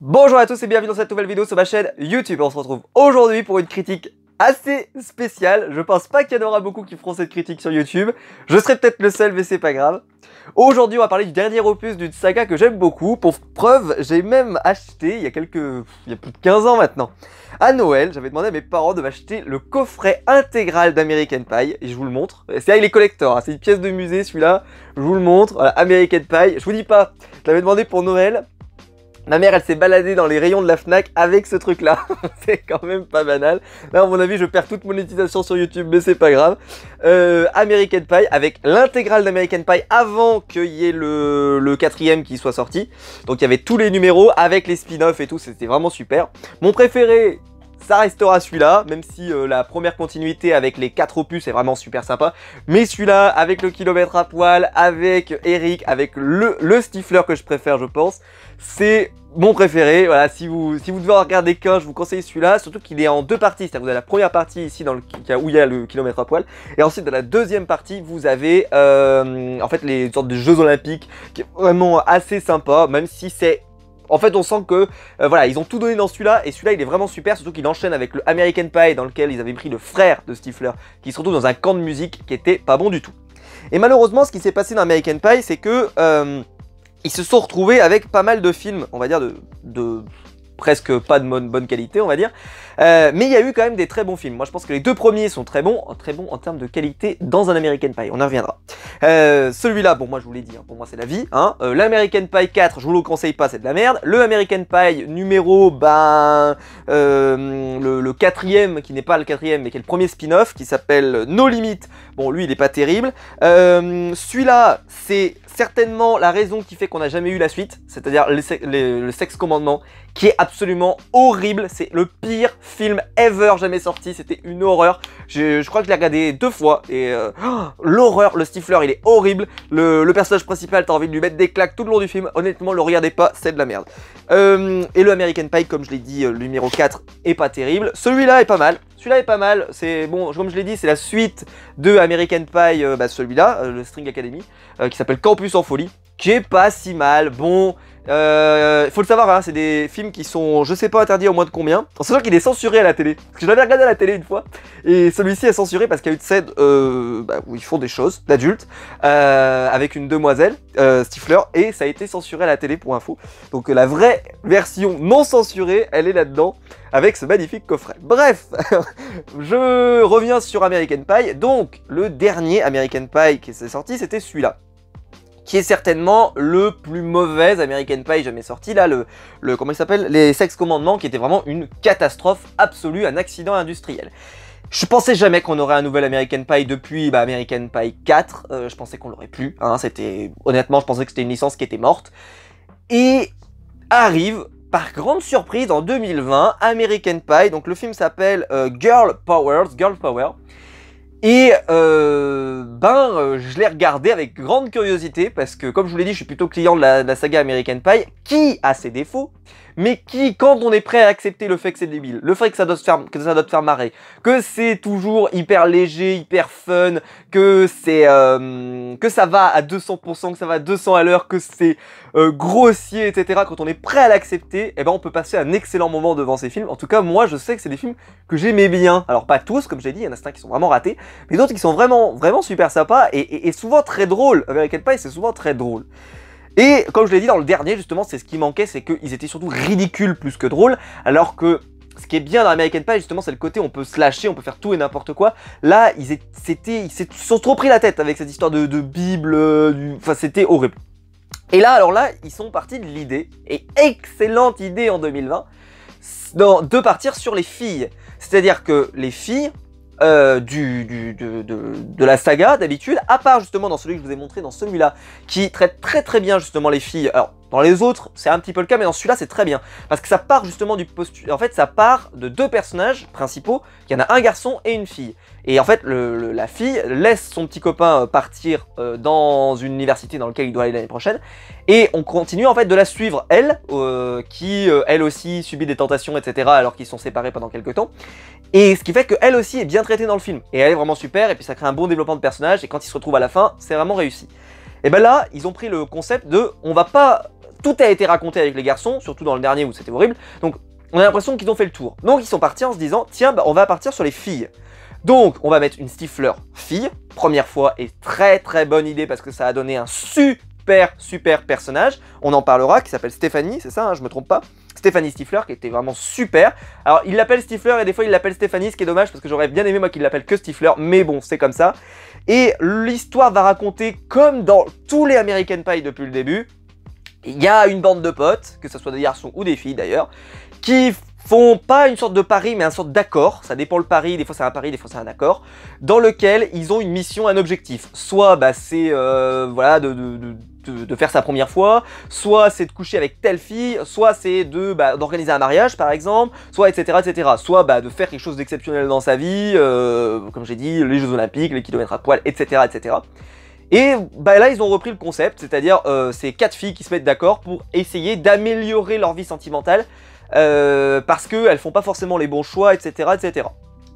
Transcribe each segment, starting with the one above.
Bonjour à tous et bienvenue dans cette nouvelle vidéo sur ma chaîne YouTube. On se retrouve aujourd'hui pour une critique assez spéciale. Je pense pas qu'il y en aura beaucoup qui feront cette critique sur YouTube. Je serai peut-être le seul mais c'est pas grave. Aujourd'hui on va parler du dernier opus d'une saga que j'aime beaucoup. Pour preuve, j'ai même acheté il y a plus de 15 ans maintenant. À Noël, j'avais demandé à mes parents de m'acheter le coffret intégral d'American Pie. Et je vous le montre. C'est avec les collectors, hein. C'est une pièce de musée celui-là. Je vous le montre. Voilà, American Pie. Je vous dis pas, je l'avais demandé pour Noël. Ma mère, elle s'est baladée dans les rayons de la Fnac avec ce truc-là. C'est quand même pas banal. Là, à mon avis, je perds toute monétisation sur YouTube, mais c'est pas grave. American Pie, avec l'intégrale d'American Pie avant qu'il y ait le quatrième qui soit sorti. Donc, il y avait tous les numéros avec les spin-offs et tout. C'était vraiment super. Mon préféré, ça restera celui-là, même si la première continuité avec les 4 opus est vraiment super sympa. Mais celui-là, avec le kilomètre à poil, avec Eric, avec le Stifler que je préfère, je pense, c'est mon préféré. Voilà, si vous devez en regarder qu'un, je vous conseille celui-là, surtout qu'il est en deux parties. C'est-à-dire que vous avez la première partie ici où il y a le kilomètre à poil, et ensuite dans la deuxième partie, vous avez en fait les sortes de Jeux Olympiques, qui est vraiment assez sympa, même si c'est... En fait, on sent que, voilà, ils ont tout donné dans celui-là, et celui-là, il est vraiment super, surtout qu'il enchaîne avec le American Pie, dans lequel ils avaient pris le frère de Stifler, qui se retrouve dans un camp de musique qui était pas bon du tout. Et malheureusement, ce qui s'est passé dans American Pie, c'est que ils se sont retrouvés avec pas mal de films, on va dire, de presque pas de bonne qualité, on va dire. Mais il y a eu quand même des très bons films. Moi, je pense que les deux premiers sont très bons en termes de qualité dans un American Pie. On y reviendra. Celui-là, bon, moi, je vous l'ai dit, hein, pour moi, c'est la vie. Hein. L'American Pie 4, je vous le conseille pas, c'est de la merde. Le American Pie numéro, le quatrième, qui n'est pas le quatrième, mais qui est le premier spin-off, qui s'appelle No Limit. Bon, lui, il est pas terrible. Celui-là, c'est certainement la raison qui fait qu'on n'a jamais eu la suite, c'est-à-dire le Sexe Commandement, qui est absolument horrible. C'est le pire film ever jamais sorti, c'était une horreur. Je crois que je l'ai regardé 2 fois, et l'horreur, le Stifler, il est horrible. Le personnage principal, t'as envie de lui mettre des claques tout le long du film. Honnêtement, le regardez pas, c'est de la merde. Et le American Pie, comme je l'ai dit, le numéro 4 est pas terrible. Celui-là est pas mal. Celui-là est pas mal, c'est bon, comme je l'ai dit, c'est la suite de American Pie, celui-là, le String Academy, qui s'appelle Campus en folie, qui est pas si mal. Bon, faut le savoir, hein, c'est des films qui sont, je sais pas, interdits au moins de combien, en sachant qu'il est censuré à la télé, parce que je l'avais regardé à la télé une fois, et celui-ci est censuré parce qu'il y a eu une scène où ils font des choses d'adultes, avec une demoiselle, Stifler, et ça a été censuré à la télé pour info. Donc la vraie version non censurée, elle est là-dedans, avec ce magnifique coffret. Bref, je reviens sur American Pie. Donc, le dernier American Pie qui s'est sorti, c'était celui-là, qui est certainement le plus mauvais American Pie jamais sorti. Là, comment il s'appelle, les Sexe Commandement, qui était vraiment une catastrophe absolue, un accident industriel. Je pensais jamais qu'on aurait un nouvel American Pie depuis American Pie 4. Je pensais qu'on l'aurait plus. Hein, honnêtement, je pensais que c'était une licence qui était morte. Et arrive, par grande surprise, en 2020, American Pie. Donc le film s'appelle Girl Power. Et je l'ai regardé avec grande curiosité parce que, comme je vous l'ai dit, je suis plutôt client de la saga American Pie, qui a ses défauts, mais qui, quand on est prêt à accepter le fait que c'est débile, le fait que ça doit te faire marrer, que c'est toujours hyper léger, hyper fun, que ça va à 200%, que ça va à 200 à l'heure, que c'est grossier, etc. Quand on est prêt à l'accepter, eh ben on peut passer un excellent moment devant ces films. En tout cas, moi, je sais que c'est des films que j'aimais bien. Alors pas tous, comme j'ai dit, il y en a certains qui sont vraiment ratés, mais d'autres qui sont vraiment super sympas et souvent très drôles. American Pie, c'est souvent très drôle. Et comme je l'ai dit dans le dernier, justement, c'est ce qui manquait, c'est qu'ils étaient surtout ridicules plus que drôles, alors que ce qui est bien dans American Pie, justement, c'est le côté où on peut se lâcher, on peut faire tout et n'importe quoi. Là, ils se sont trop pris la tête avec cette histoire de Bible, enfin, c'était horrible. Et là, alors là, ils sont partis de l'idée, et excellente idée en 2020, de partir sur les filles. C'est-à-dire que les filles de la saga d'habitude, à part justement dans celui que je vous ai montré, dans celui-là, qui traite très bien justement les filles. Alors, dans les autres, c'est un petit peu le cas, mais dans celui-là, c'est très bien. Parce que ça part justement du postulat. En fait, ça part de 2 personnages principaux. Il y en a un garçon et une fille. Et en fait, la fille laisse son petit copain partir dans une université dans laquelle il doit aller l'année prochaine. Et on continue en fait de la suivre, elle, qui elle aussi subit des tentations, etc. alors qu'ils sont séparés pendant quelques temps. Et ce qui fait qu'elle aussi est bien traitée dans le film. Et elle est vraiment super, et puis ça crée un bon développement de personnage, et quand ils se retrouvent à la fin, c'est vraiment réussi. Et ben là, ils ont pris le concept de, on va pas tout a été raconté avec les garçons, surtout dans le dernier où c'était horrible. Donc on a l'impression qu'ils ont fait le tour. Donc ils sont partis en se disant, tiens, bah, on va partir sur les filles. Donc on va mettre une Stifler fille, première fois, et très très bonne idée parce que ça a donné un super personnage. On en parlera, qui s'appelle Stéphanie, c'est ça, hein, je me trompe pas. Stéphanie Stifler, qui était vraiment super. Alors il l'appelle Stifler et des fois il l'appelle Stéphanie, ce qui est dommage parce que j'aurais bien aimé moi qu'il l'appelle que Stifler, mais bon, c'est comme ça. Et l'histoire va raconter, comme dans tous les American Pie depuis le début, il y a une bande de potes, que ce soit des garçons ou des filles d'ailleurs, qui font pas une sorte de pari, mais une sorte d'accord. Ça dépend le pari, des fois c'est un pari, des fois c'est un accord, dans lequel ils ont une mission, un objectif. Soit bah, c'est voilà, de faire sa première fois, soit c'est de coucher avec telle fille, soit c'est d'organiser un mariage par exemple, soit etc. Soit bah, de faire quelque chose d'exceptionnel dans sa vie, comme j'ai dit, les Jeux Olympiques, les kilomètres à poil, etc. Et bah, là ils ont repris le concept, c'est-à-dire c'est 4 filles qui se mettent d'accord pour essayer d'améliorer leur vie sentimentale, parce qu'elles font pas forcément les bons choix, etc.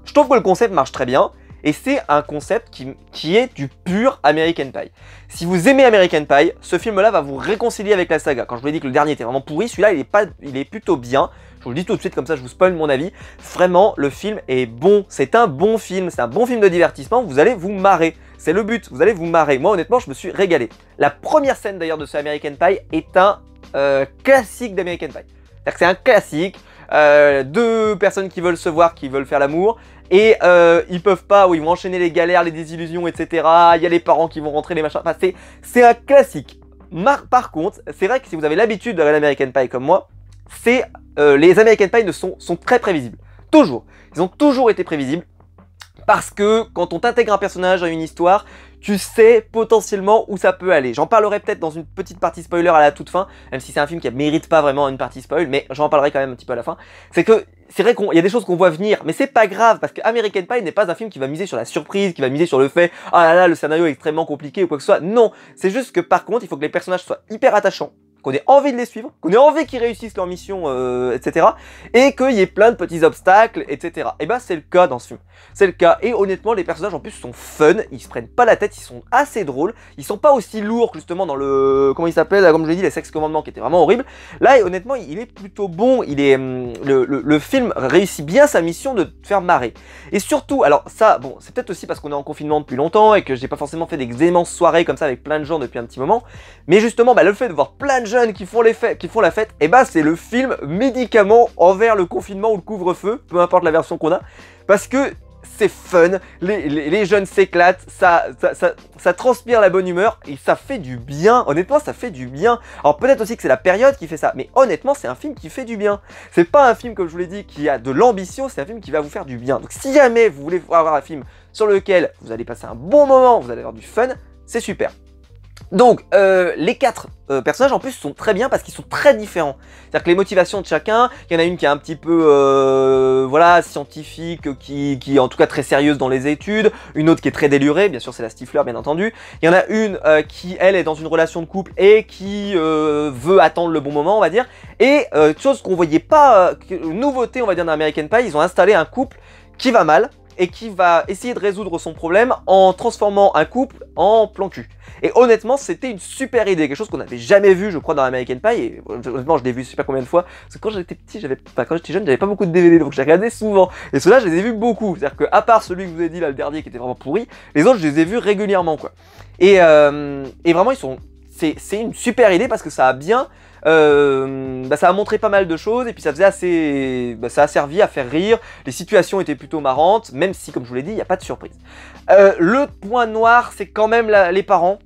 Je trouve que le concept marche très bien, et c'est un concept qui est du pur American Pie. Si vous aimez American Pie, ce film-là va vous réconcilier avec la saga. Quand je vous ai dit que le dernier était vraiment pourri, celui-là il est plutôt bien. Je vous le dis tout de suite, comme ça je vous spoil mon avis. Vraiment, le film est bon, c'est un bon film de divertissement, vous allez vous marrer. C'est le but, vous allez vous marrer. Moi honnêtement, je me suis régalé. La première scène d'ailleurs de ce American Pie est un classique d'American Pie. C'est-à-dire que c'est un classique, deux personnes qui veulent se voir, qui veulent faire l'amour, et ils peuvent pas, ou ils vont enchaîner les galères, les désillusions, etc. Il y a les parents qui vont rentrer, les machins, enfin c'est un classique. Par contre, c'est vrai que si vous avez l'habitude de regarder American Pie comme moi, les American Pie sont très prévisibles. Toujours. Ils ont toujours été prévisibles. Parce que quand on t'intègre un personnage à une histoire, tu sais potentiellement où ça peut aller. J'en parlerai peut-être dans une petite partie spoiler à la toute fin, même si c'est un film qui ne mérite pas vraiment une partie spoil, mais j'en parlerai quand même un petit peu à la fin. C'est que c'est vrai qu'il y a des choses qu'on voit venir, mais c'est pas grave, parce que American Pie n'est pas un film qui va miser sur la surprise, qui va miser sur le fait « Ah là là, le scénario est extrêmement compliqué » ou quoi que ce soit. Non, c'est juste que par contre, il faut que les personnages soient hyper attachants, qu'on ait envie de les suivre, qu'on ait envie qu'ils réussissent leur mission, etc. Et qu'il y ait plein de petits obstacles, etc. Et ben c'est le cas dans ce film. C'est le cas. Et honnêtement, les personnages en plus sont fun, ils se prennent pas la tête, ils sont assez drôles. Ils sont pas aussi lourds que justement dans le... Comment il s'appelle, comme je l'ai dit, les Sex Commandements qui étaient vraiment horribles. Là, honnêtement, il est plutôt bon. Il est, le film réussit bien sa mission de te faire marrer. Et surtout, alors ça, bon, c'est peut-être aussi parce qu'on est en confinement depuis longtemps et que j'ai pas forcément fait des immenses soirées comme ça avec plein de gens depuis un petit moment. Mais justement, bah, le fait de voir plein de jeunes qui font la fête, et bah c'est le film médicament envers le confinement ou le couvre-feu, peu importe la version qu'on a, parce que c'est fun, les jeunes s'éclatent, ça transpire la bonne humeur, et ça fait du bien, honnêtement ça fait du bien. Alors peut-être aussi que c'est la période qui fait ça, mais honnêtement c'est un film qui fait du bien. C'est pas un film, comme je vous l'ai dit, qui a de l'ambition, c'est un film qui va vous faire du bien. Donc si jamais vous voulez avoir un film sur lequel vous allez passer un bon moment, vous allez avoir du fun, c'est super. Donc, les 4 personnages en plus sont très bien parce qu'ils sont très différents. C'est-à-dire que les motivations de chacun, il y en a une qui est un petit peu, voilà, scientifique, qui est en tout cas très sérieuse dans les études, une autre qui est très délurée, bien sûr c'est la Stifler bien entendu. Il y en a une qui, elle, est dans une relation de couple et qui veut attendre le bon moment, on va dire. Et chose qu'on voyait pas, nouveauté on va dire dans American Pie, ils ont installé un couple qui va mal et qui va essayer de résoudre son problème en transformant un couple en plan cul. Et honnêtement, c'était une super idée, quelque chose qu'on n'avait jamais vu, je crois, dans American Pie, et honnêtement, je l'ai vu je sais pas combien de fois, parce que quand j'étais petit, quand j'étais jeune, j'avais pas beaucoup de DVD, donc je les regardais souvent, et ceux-là, je les ai vus beaucoup, c'est-à-dire que, à part celui que je vous ai dit, là, le dernier, qui était vraiment pourri, les autres, je les ai vus régulièrement, quoi. Et vraiment, c'est une super idée, parce que ça a bien... ça a montré pas mal de choses et puis ça faisait assez, ça a servi à faire rire. Les situations étaient plutôt marrantes, même si comme je vous l'ai dit il n'y a pas de surprise. Le point noir c'est quand même les parents.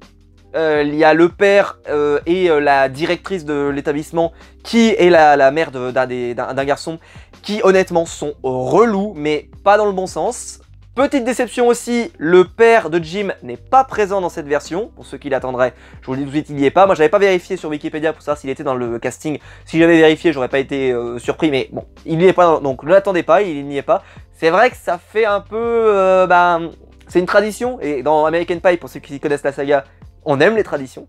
Il y a le père et la directrice de l'établissement qui est la mère d'un garçon qui honnêtement sont relous mais pas dans le bon sens. Petite déception aussi, le père de Jim n'est pas présent dans cette version, pour ceux qui l'attendraient, je vous le dis tout de suite, il n'y est pas. Moi j'avais pas vérifié sur Wikipédia pour savoir s'il était dans le casting, si j'avais vérifié j'aurais pas été surpris, mais bon, il n'y est pas, donc ne l'attendez pas, il n'y est pas. C'est vrai que ça fait un peu, c'est une tradition, et dans American Pie, pour ceux qui connaissent la saga, on aime les traditions.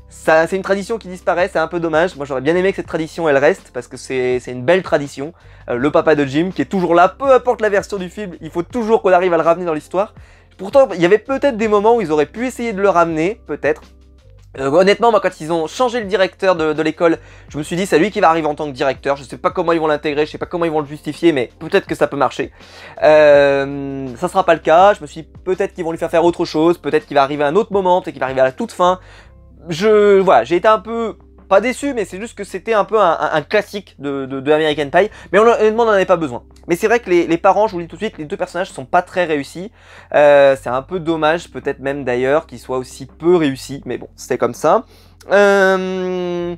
C'est une tradition qui disparaît, c'est un peu dommage. Moi j'aurais bien aimé que cette tradition elle reste parce que c'est une belle tradition. Le papa de Jim qui est toujours là, peu importe la version du film, il faut toujours qu'on arrive à le ramener dans l'histoire. Pourtant il y avait peut-être des moments où ils auraient pu essayer de le ramener, peut-être. Honnêtement, moi, quand ils ont changé le directeur de l'école, je me suis dit, c'est lui qui va arriver en tant que directeur. Je sais pas comment ils vont l'intégrer, je sais pas comment ils vont le justifier, mais peut-être que ça peut marcher. Ça sera pas le cas. Je me suis dit, peut-être qu'ils vont lui faire autre chose, peut-être qu'il va arriver à un autre moment, peut-être qu'il va arriver à la toute fin. Voilà, j'ai été un peu, pas déçu, mais c'est juste que c'était un peu un classique de American Pie. Mais honnêtement, on n'en avait pas besoin. Mais c'est vrai que les parents, je vous le dis tout de suite, les deux personnages sont pas très réussis. C'est un peu dommage, peut-être même d'ailleurs, qu'ils soient aussi peu réussis. Mais bon, c'était comme ça. Le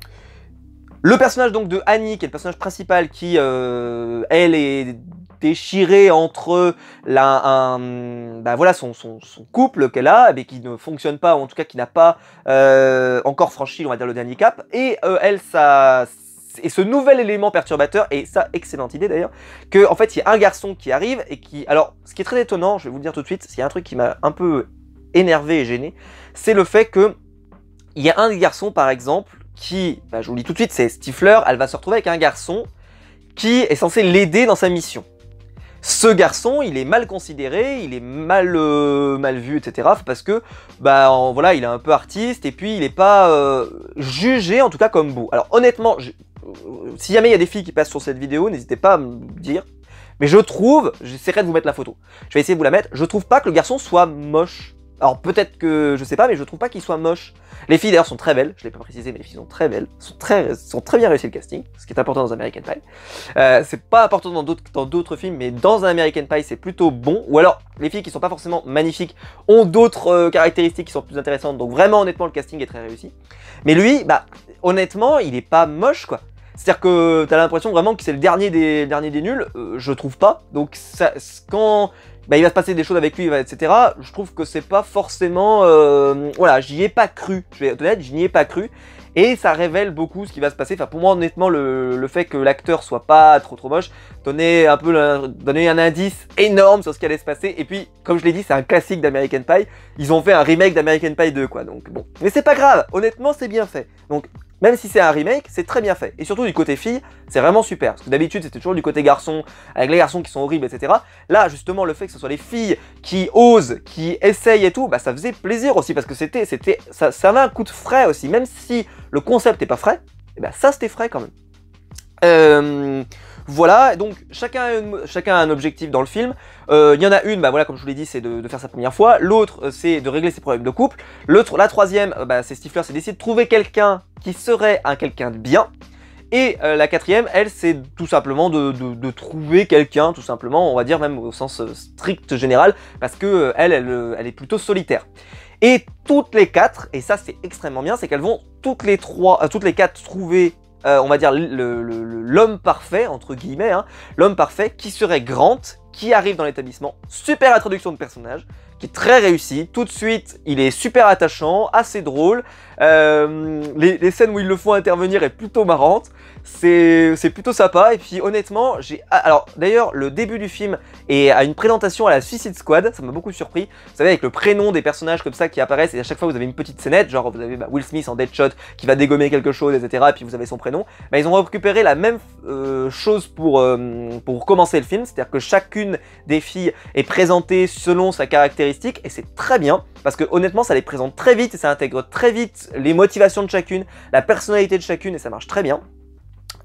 personnage donc de Annie, qui est le personnage principal, qui, elle, est déchirée entre voilà, son couple qu'elle a, mais qui ne fonctionne pas, ou en tout cas qui n'a pas encore franchi, on va dire, le dernier cap. Et elle, ça... Et ce nouvel élément perturbateur, et ça, excellente idée d'ailleurs, que en fait il y a un garçon qui arrive et qui... Alors, ce qui est très étonnant, je vais vous le dire tout de suite, s'il y a un truc qui m'a un peu énervé et gêné, c'est le fait que il y a un garçon par exemple qui, je vous le dis tout de suite, c'est Stifler, elle va se retrouver avec un garçon qui est censé l'aider dans sa mission. Ce garçon, il est mal considéré, il est mal vu, etc. Parce que, voilà, il est un peu artiste et puis il n'est pas jugé, en tout cas, comme beau. Alors honnêtement, si jamais il y a des filles qui passent sur cette vidéo, n'hésitez pas à me dire. Mais je trouve, j'essaierai de vous mettre la photo. Je vais essayer de vous la mettre. Je trouve pas que le garçon soit moche. Alors peut-être que, je sais pas, mais je trouve pas qu'il soit moche. Les filles d'ailleurs sont très belles, je l'ai pas précisé, mais les filles sont très belles, sont très bien réussi le casting, ce qui est important dans American Pie. C'est pas important dans d'autres films, mais dans un American Pie c'est plutôt bon. Ou alors les filles qui sont pas forcément magnifiques ont d'autres caractéristiques qui sont plus intéressantes. Donc vraiment honnêtement le casting est très réussi. Mais lui, honnêtement il est pas moche quoi. C'est-à-dire que t'as l'impression vraiment que c'est le dernier des nuls, je trouve pas. Donc ça, quand il va se passer des choses avec lui, etc. Je trouve que c'est pas forcément... voilà, j'y ai pas cru. Je vais être honnête, je n'y ai pas cru. Et ça révèle beaucoup ce qui va se passer. Enfin, pour moi, honnêtement, le fait que l'acteur soit pas trop moche donnait un indice énorme sur ce qui allait se passer. Et puis, comme je l'ai dit, c'est un classique d'American Pie. Ils ont fait un remake d'American Pie 2, quoi. Donc, bon. Mais c'est pas grave. Honnêtement, c'est bien fait. Donc, même si c'est un remake, c'est très bien fait. Et surtout du côté fille, c'est vraiment super. Parce que d'habitude, c'était toujours du côté garçon, avec les garçons qui sont horribles, etc. Là, justement, le fait que ce soit les filles qui osent, qui essayent et tout, ça faisait plaisir aussi. Parce que ça avait un coup de frais aussi. Même si le concept n'est pas frais, ça c'était frais quand même. Voilà, donc chacun a un objectif dans le film. Il y en a une, voilà, comme je vous l'ai dit, c'est de faire sa première fois. L'autre, c'est de régler ses problèmes de couple. La troisième, c'est Stifler, c'est d'essayer de trouver quelqu'un qui serait quelqu'un de bien. Et la quatrième, elle, c'est tout simplement de trouver quelqu'un, tout simplement, on va dire même au sens strict général, parce que elle est plutôt solitaire. Et toutes les quatre, et ça c'est extrêmement bien, c'est qu'elles vont toutes les quatre trouver, on va dire, l'homme parfait, entre guillemets, l'homme parfait qui serait Grant, qui arrive dans l'établissement. Super introduction de personnage, qui est très réussi. Tout de suite, il est super attachant, assez drôle. Les scènes où ils le font intervenir est plutôt marrante. C'est plutôt sympa. Et puis honnêtement, alors d'ailleurs, le début du film est à une présentation à la Suicide Squad. Ça m'a beaucoup surpris. Vous savez, avec le prénom des personnages comme ça qui apparaissent. Et à chaque fois, vous avez une petite scénette. Genre, vous avez Will Smith en Deadshot qui va dégommer quelque chose, etc. Et puis vous avez son prénom. Ils ont récupéré la même chose pour commencer le film. C'est-à-dire que chacune des filles est présentée selon sa caractéristique. Et c'est très bien. Parce que honnêtement, ça les présente très vite. Et ça intègre très vite les motivations de chacune, la personnalité de chacune. Et ça marche très bien.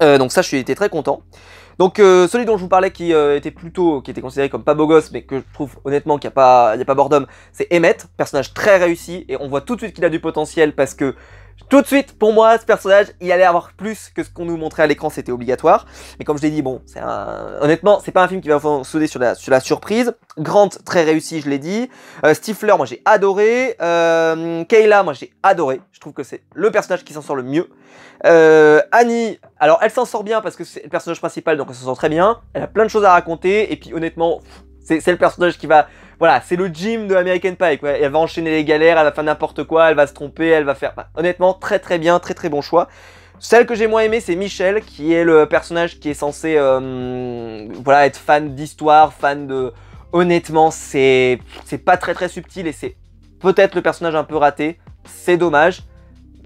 Donc ça, été très content. Donc celui dont je vous parlais qui était considéré comme pas beau gosse, mais que je trouve honnêtement qu'il n'y a pas bord d'homme, c'est Emmett, personnage très réussi, et on voit tout de suite qu'il a du potentiel parce que tout de suite, pour moi, ce personnage, il allait avoir plus que ce qu'on nous montrait à l'écran, c'était obligatoire. Mais comme je l'ai dit, bon, honnêtement, c'est pas un film qui va sauter sur la surprise. Grant, très réussi, je l'ai dit. Stifler, moi j'ai adoré. Kayla, moi j'ai adoré. Je trouve que c'est le personnage qui s'en sort le mieux. Annie, alors elle s'en sort bien parce que c'est le personnage principal, donc elle s'en sort très bien. Elle a plein de choses à raconter, et puis honnêtement, c'est le personnage qui va... Voilà, c'est le Jim de American Pie, quoi. Elle va enchaîner les galères, elle va faire n'importe quoi, elle va se tromper, elle va faire... honnêtement, très très bien, très très bon choix. Celle que j'ai moins aimée, c'est Michelle, qui est le personnage qui est censé voilà, être fan d'histoire, fan de... Honnêtement, c'est pas très très subtil, et c'est peut-être le personnage un peu raté. C'est dommage.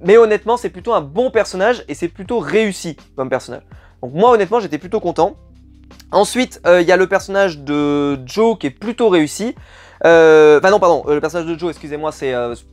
Mais honnêtement, c'est plutôt un bon personnage, et c'est plutôt réussi comme personnage. Donc moi, honnêtement, j'étais plutôt content. Ensuite, il y a le personnage de Joe qui est plutôt réussi. Non, pardon, le personnage de Joe, excusez-moi,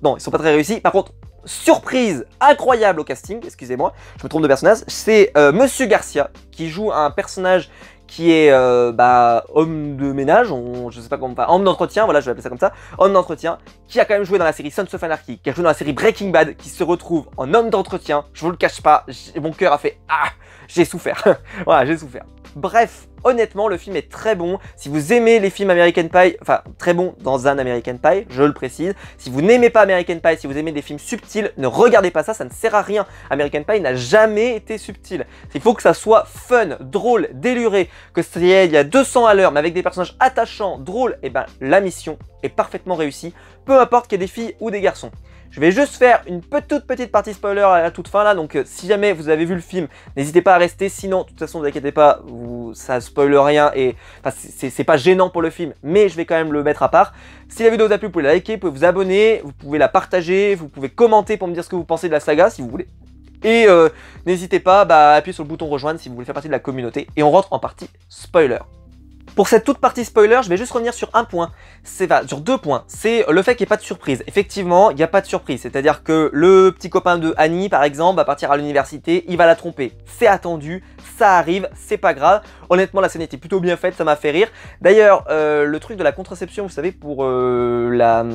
non, ils sont pas très réussis. Par contre, surprise incroyable au casting, excusez-moi, je me trompe de personnage, c'est Monsieur Garcia qui joue un personnage qui est homme de ménage, je sais pas comment, enfin, homme d'entretien, voilà, je vais appeler ça comme ça, homme d'entretien, qui a quand même joué dans la série Sons of Anarchy, qui a joué dans la série Breaking Bad, qui se retrouve en homme d'entretien, je vous le cache pas, mon cœur a fait ah, j'ai souffert, voilà, j'ai souffert. Bref, honnêtement, le film est très bon. Si vous aimez les films American Pie, enfin, très bon dans un American Pie, je le précise. Si vous n'aimez pas American Pie, si vous aimez des films subtils, ne regardez pas ça, ça ne sert à rien. American Pie n'a jamais été subtil. Il faut que ça soit fun, drôle, déluré, que il y a 200 à l'heure, mais avec des personnages attachants, drôles, et ben la mission est parfaitement réussie, peu importe qu'il y ait des filles ou des garçons. Je vais juste faire une toute petite partie spoiler à la toute fin là, donc si jamais vous avez vu le film, n'hésitez pas à rester, sinon de toute façon ne vous inquiétez pas, ça spoil rien et c'est pas gênant pour le film, mais je vais quand même le mettre à part. Si la vidéo vous a plu, vous pouvez la liker, vous pouvez vous abonner, vous pouvez la partager, vous pouvez commenter pour me dire ce que vous pensez de la saga si vous voulez. Et n'hésitez pas à appuyer sur le bouton rejoindre si vous voulez faire partie de la communauté, et on rentre en partie spoiler. Pour cette toute partie spoiler, je vais juste revenir sur un point, sur 2 points. C'est le fait qu'il n'y ait pas de surprise. Effectivement, il n'y a pas de surprise. C'est-à-dire que le petit copain de Annie, par exemple, va partir à l'université, il va la tromper. C'est attendu, ça arrive, c'est pas grave. Honnêtement, la scène était plutôt bien faite, ça m'a fait rire. D'ailleurs, le truc de la contraception, vous savez, pour voilà.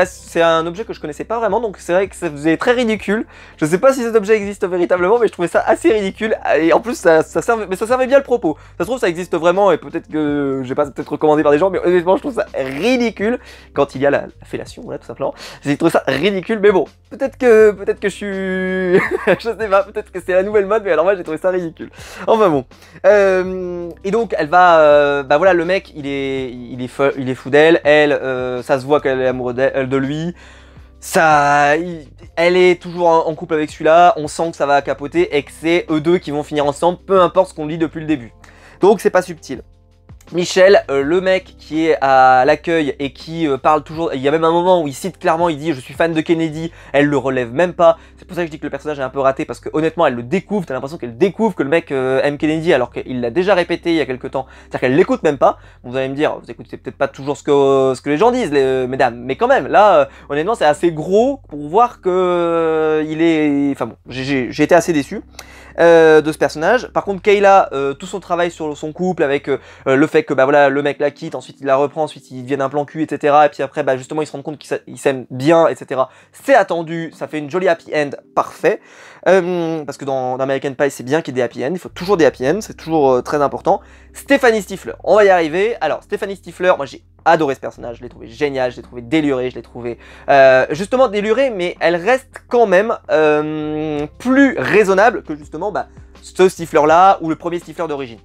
C'est un objet que je connaissais pas vraiment, donc c'est vrai que ça faisait très ridicule. Je sais pas si cet objet existe véritablement, mais je trouvais ça assez ridicule. Et en plus, ça servait bien le propos. Ça se trouve, ça existe vraiment, et peut-être que je vais pas peut-être recommandé par des gens, mais honnêtement, je trouve ça ridicule quand il y a la fellation, voilà, tout simplement. J'ai trouvé ça ridicule, mais bon, peut-être que je suis, je sais pas, peut-être que c'est la nouvelle mode, mais alors moi j'ai trouvé ça ridicule. Enfin bon. Et donc elle va, voilà, le mec, il est fou d'elle, elle, ça se voit qu'elle est amoureuse de lui. Elle est toujours en couple avec celui-là, on sent que ça va capoter et que c'est eux deux qui vont finir ensemble, peu importe ce qu'on lit depuis le début. Donc c'est pas subtil. Michel, le mec qui est à l'accueil et qui parle toujours, il y a même un moment où il cite clairement, il dit je suis fan de Kennedy, elle le relève même pas. C'est pour ça que je dis que le personnage est un peu raté parce que honnêtement elle le découvre, t'as l'impression qu'elle découvre que le mec aime Kennedy alors qu'il l'a déjà répété il y a quelques temps, c'est-à-dire qu'elle l'écoute même pas. Bon, vous allez me dire, vous écoutez peut-être pas toujours ce que les gens disent, mesdames, mais quand même, là, honnêtement c'est assez gros pour voir que il est, enfin bon, j'ai été assez déçu. De ce personnage. Par contre Kayla, tout son travail sur son couple avec le fait que bah voilà, le mec la quitte, ensuite il la reprend, ensuite ils deviennent un plan cul, etc. Et puis après bah justement ils se rendent compte qu'ils s'aiment bien, etc. C'est attendu, ça fait une jolie happy end parfait. Parce que dans American Pie c'est bien qu'il y ait des happy end, il faut toujours des happy end, c'est toujours très important. Stéphanie Stifler, on va y arriver. Alors Stéphanie Stifler, moi j'ai adoré ce personnage, je l'ai trouvé génial, je l'ai trouvé déluré, je l'ai trouvé justement déluré, mais elle reste quand même plus raisonnable que justement bah, ce Stifler là ou le premier Stifler d'origine.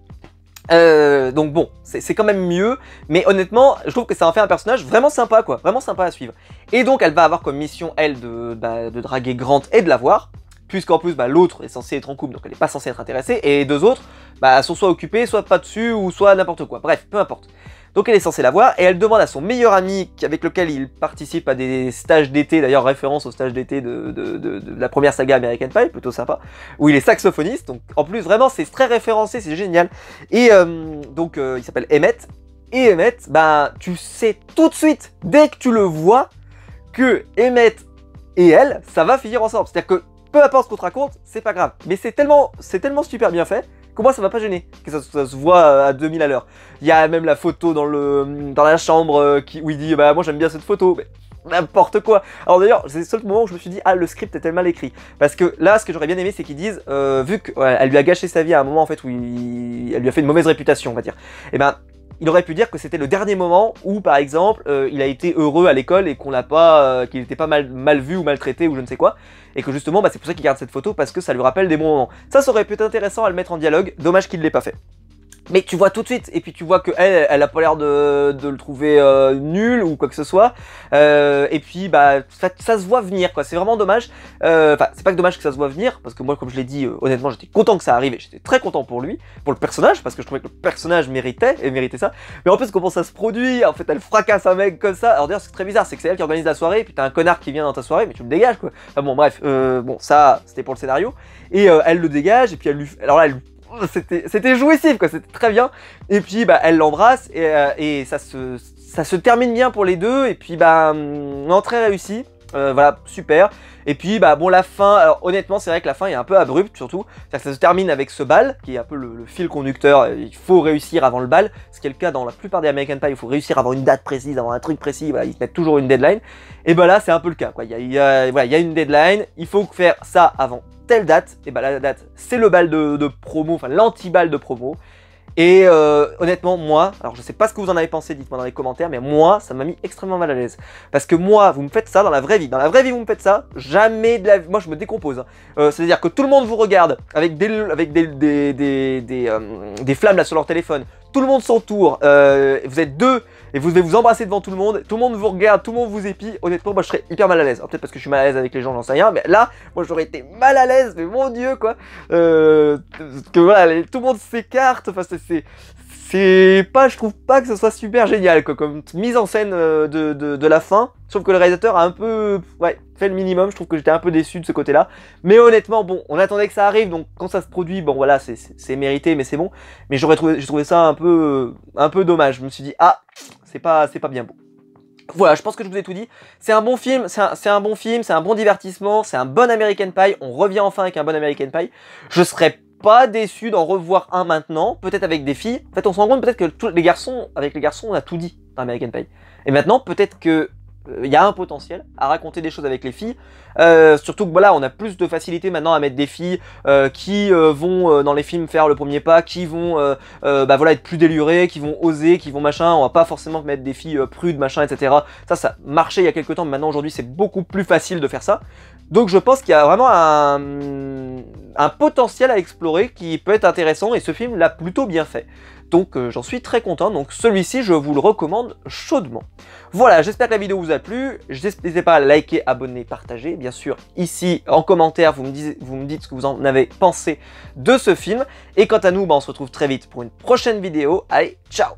Donc bon, c'est quand même mieux, mais honnêtement, je trouve que ça en fait un personnage vraiment sympa quoi, vraiment sympa à suivre. Et donc elle va avoir comme mission, elle, de draguer Grant et de l'avoir, puisqu'en plus bah, l'autre est censé être en couple, donc elle n'est pas censée être intéressée, et les deux autres bah, sont soit occupés, soit pas dessus, ou soit n'importe quoi, bref, peu importe. Donc elle est censée l'avoir, et elle demande à son meilleur ami, avec lequel il participe à des stages d'été, d'ailleurs référence au stage d'été de la première saga American Pie, plutôt sympa, où il est saxophoniste, donc en plus vraiment c'est très référencé, c'est génial. Et donc il s'appelle Emmett, et Emmett, bah tu sais tout de suite, dès que tu le vois, que Emmett et elle, ça va finir ensemble, c'est-à-dire que peu importe ce qu'on te raconte, c'est pas grave, mais c'est tellement super bien fait, que moi ça m'a pas gêné, que ça se voit à 2000 à l'heure. Il y a même la photo dans la chambre où il dit bah moi j'aime bien cette photo, mais n'importe quoi. Alors d'ailleurs c'est le seul moment où je me suis dit ah le script est tellement mal écrit, parce que là ce que j'aurais bien aimé c'est qu'ils disent vu qu'elle lui a gâché sa vie à un moment en fait où elle lui a fait une mauvaise réputation on va dire, et ben il aurait pu dire que c'était le dernier moment où, par exemple, il a été heureux à l'école et qu'on l'a pas, qu'il n'était pas mal vu ou maltraité ou je ne sais quoi, et que justement, bah, c'est pour ça qu'il garde cette photo parce que ça lui rappelle des bons moments. Ça aurait pu être intéressant à le mettre en dialogue. Dommage qu'il ne l'ait pas fait. Mais tu vois tout de suite, et puis tu vois que elle a pas l'air de le trouver nul ou quoi que ce soit. Et puis bah ça se voit venir quoi. C'est vraiment dommage. Enfin c'est pas que dommage que ça se voit venir, parce que moi comme je l'ai dit, honnêtement j'étais content que ça arrive. Et j'étais très content pour lui, pour le personnage, parce que je trouvais que le personnage méritait ça. Mais en plus comment ça se produit, en fait elle fracasse un mec comme ça. Alors d'ailleurs c'est très bizarre, c'est que c'est elle qui organise la soirée, et puis t'as un connard qui vient dans ta soirée, mais tu le dégages quoi. Enfin bon bref, bon ça c'était pour le scénario. Et elle le dégage, et puis elle lui, alors là elle c'était jouissif quoi, c'était très bien. Et puis bah elle l'embrasse et ça ça se termine bien pour les deux, et puis bah, non, très réussi. Voilà, super. Et puis bah bon, la fin, alors honnêtement c'est vrai que la fin est un peu abrupte surtout, c'est-à-dire que ça se termine avec ce bal qui est un peu le fil conducteur. Il faut réussir avant le bal, ce qui est le cas dans la plupart des American Pie. Il faut réussir avant une date précise, avant un truc précis, voilà, ils se mettent toujours une deadline. Et bah là c'est un peu le cas quoi. Voilà, il y a une deadline, il faut faire ça avant telle date, et bah la date c'est le bal de promo, enfin l'anti-bal de promo. Et honnêtement, moi, alors je sais pas ce que vous en avez pensé, dites-moi dans les commentaires, mais moi, ça m'a mis extrêmement mal à l'aise. Parce que moi, vous me faites ça dans la vraie vie. Dans la vraie vie, vous me faites ça, jamais de la vie. Moi, je me décompose. Hein. C'est-à-dire que tout le monde vous regarde avec des flammes là sur leur téléphone. Tout le monde s'entoure. Vous êtes deux et vous devez vous embrasser devant tout le monde. Tout le monde vous regarde, tout le monde vous épie. Honnêtement, moi, je serais hyper mal à l'aise. Peut-être parce que je suis mal à l'aise avec les gens, j'en sais rien. Mais là, moi, j'aurais été mal à l'aise. Mais mon Dieu, quoi. Que voilà, tout le monde s'écarte. Enfin, c'est pas, je trouve pas que ce soit super génial quoi, comme mise en scène de la fin. Sauf que le réalisateur a un peu fait le minimum. Je trouve que j'étais un peu déçu de ce côté-là. Mais honnêtement, bon, on attendait que ça arrive, donc quand ça se produit, bon voilà, c'est mérité, mais c'est bon. Mais j'ai trouvé ça un peu dommage. Je me suis dit ah, c'est pas bien beau. Voilà, je pense que je vous ai tout dit. C'est un bon film, c'est un bon film, c'est un bon divertissement, c'est un bon American Pie. On revient enfin avec un bon American Pie. Je serais pas déçu d'en revoir un maintenant, peut-être avec des filles. En fait, on se rend compte peut-être que avec les garçons, on a tout dit dans American Pie. Et maintenant, peut-être que il y a un potentiel à raconter des choses avec les filles. Surtout que voilà, on a plus de facilité maintenant à mettre des filles qui vont dans les films faire le premier pas, qui vont bah voilà, être plus délurées, qui vont oser, qui vont machin. On va pas forcément mettre des filles prudes, machin, etc. Ça marchait il y a quelques temps, mais maintenant aujourd'hui c'est beaucoup plus facile de faire ça. Donc je pense qu'il y a vraiment un potentiel à explorer qui peut être intéressant, et ce film l'a plutôt bien fait. Donc j'en suis très content, donc celui-ci je vous le recommande chaudement. Voilà, j'espère que la vidéo vous a plu, n'hésitez pas à liker, abonner, partager. Bien sûr, ici en commentaire, vous me dites ce que vous en avez pensé de ce film. Et quant à nous, bah, on se retrouve très vite pour une prochaine vidéo. Allez, ciao!